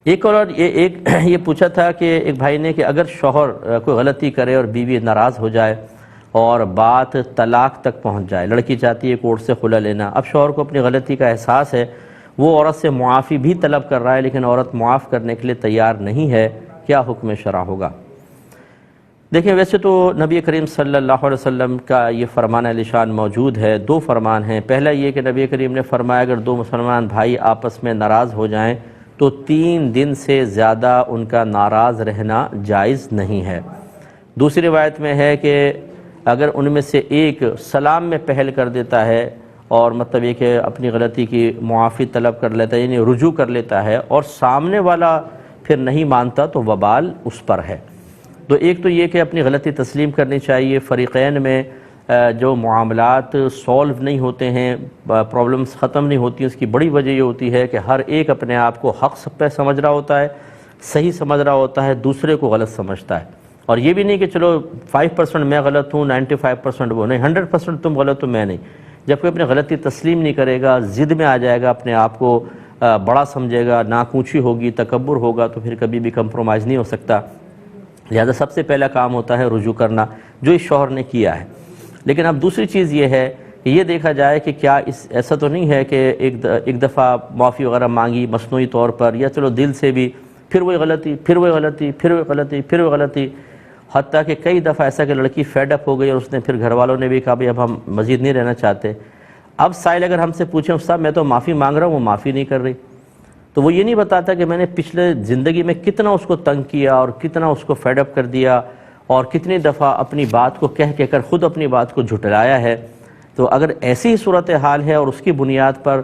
ایک اور یہ پوچھا تھا کہ ایک بھائی نے کہ اگر شوہر کوئی غلطی کرے اور بیوی ناراض ہو جائے اور بات طلاق تک پہنچ جائے، لڑکی چاہتی ہے کورٹ سے خلا لینا، اب شوہر کو اپنی غلطی کا احساس ہے، وہ عورت سے معافی بھی طلب کر رہا ہے لیکن عورت معاف کرنے کے لیے تیار نہیں ہے، کیا حکم شرع ہوگا؟ دیکھیں، ویسے تو نبی کریم صلی اللہ علیہ وسلم کا یہ فرمان عالی شان موجود ہے، دو فرمان ہیں۔ پہلا یہ کہ نبی کریم نے فرمایا اگر دو مسلمان بھائی آپس میں ناراض ہو جائیں تو 3 دن سے زیادہ ان کا ناراض رہنا جائز نہیں ہے۔ دوسری روایت میں ہے کہ اگر ان میں سے ایک سلام میں پہل کر دیتا ہے اور مطلب یہ کہ اپنی غلطی کی معافی طلب کر لیتا ہے، یعنی رجوع کر لیتا ہے، اور سامنے والا پھر نہیں مانتا تو وبال اس پر ہے۔ تو ایک تو یہ کہ اپنی غلطی تسلیم کرنی چاہیے۔ فریقین میں جو معاملات سولو نہیں ہوتے ہیں، پرابلمز ختم نہیں ہوتی، اس کی بڑی وجہ یہ ہوتی ہے کہ ہر ایک اپنے آپ کو حق پہ سمجھ رہا ہوتا ہے، صحیح سمجھ رہا ہوتا ہے، دوسرے کو غلط سمجھتا ہے۔ اور یہ بھی نہیں کہ چلو 5% میں غلط ہوں، 95% وہ نہیں، 100% تم غلط ہو میں نہیں۔ جب کوئی اپنی غلطی تسلیم نہیں کرے گا، ضد میں آ جائے گا، اپنے آپ کو بڑا سمجھے گا، ناک اونچی ہوگی، تکبر ہوگا، تو پھر کبھی بھی کمپرومائز نہیں ہو سکتا۔ لہذا سب سے پہلا کام ہوتا ہے رجوع کرنا، جو اس شوہر نے کیا ہے۔ لیکن اب دوسری چیز یہ ہے کہ یہ دیکھا جائے کہ کیا ایسا تو نہیں ہے کہ ایک دفعہ معافی وغیرہ مانگی مصنوعی طور پر، یا چلو دل سے بھی پھر وہی غلطی، پھر وہی غلطی، پھر وہی غلطی، پھر وہی غلطی، حتیٰ کہ کئی دفعہ ایسا کہ لڑکی فیڈ اپ ہو گئی اور اس نے پھر گھر والوں نے بھی کہا بھائی اب ہم مزید نہیں رہنا چاہتے۔ اب سائل اگر ہم سے پوچھیں استاد میں تو معافی مانگ رہا ہوں، وہ معافی نہیں کر رہی، تو وہ یہ نہیں بتاتا کہ میں نے پچھلے زندگی میں کتنا اس کو تنگ کیا اور کتنا اس کو فیڈ اپ کر دیا اور کتنی دفعہ اپنی بات کو کہہ کر خود اپنی بات کو جھٹلایا ہے۔ تو اگر ایسی ہی صورتحال ہے اور اس کی بنیاد پر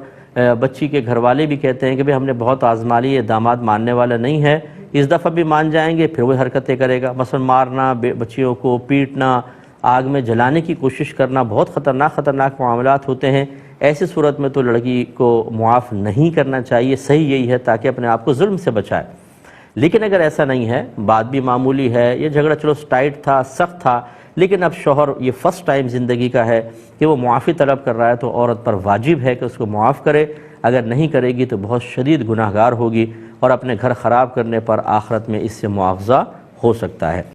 بچی کے گھر والے بھی کہتے ہیں کہ ہم نے بہت آزما لی، یہ داماد ماننے والا نہیں ہے، اس دفعہ بھی مان جائیں گے، پھر وہ حرکتیں کرے گا، مثلا مارنا، بچیوں کو پیٹنا، آگ میں جلانے کی کوشش کرنا، بہت خطرناک معاملات ہوتے ہیں۔ ایسی صورت میں تو لڑکی کو معاف نہیں کرنا چاہیے، صحیح یہی ہے تاکہ اپنے آپ کو ظلم سے بچائے۔ لیکن اگر ایسا نہیں ہے، بات بھی معمولی ہے، یہ جھگڑا چلو ٹائٹ تھا، سخت تھا، لیکن اب شوہر یہ فرسٹ ٹائم زندگی کا ہے کہ وہ معافی طلب کر رہا ہے، تو عورت پر واجب ہے کہ اس کو معاف کرے۔ اگر نہیں کرے گی تو بہت شدید گناہگار ہوگی اور اپنے گھر خراب کرنے پر آخرت میں اس سے مواخذہ ہو سکتا ہے۔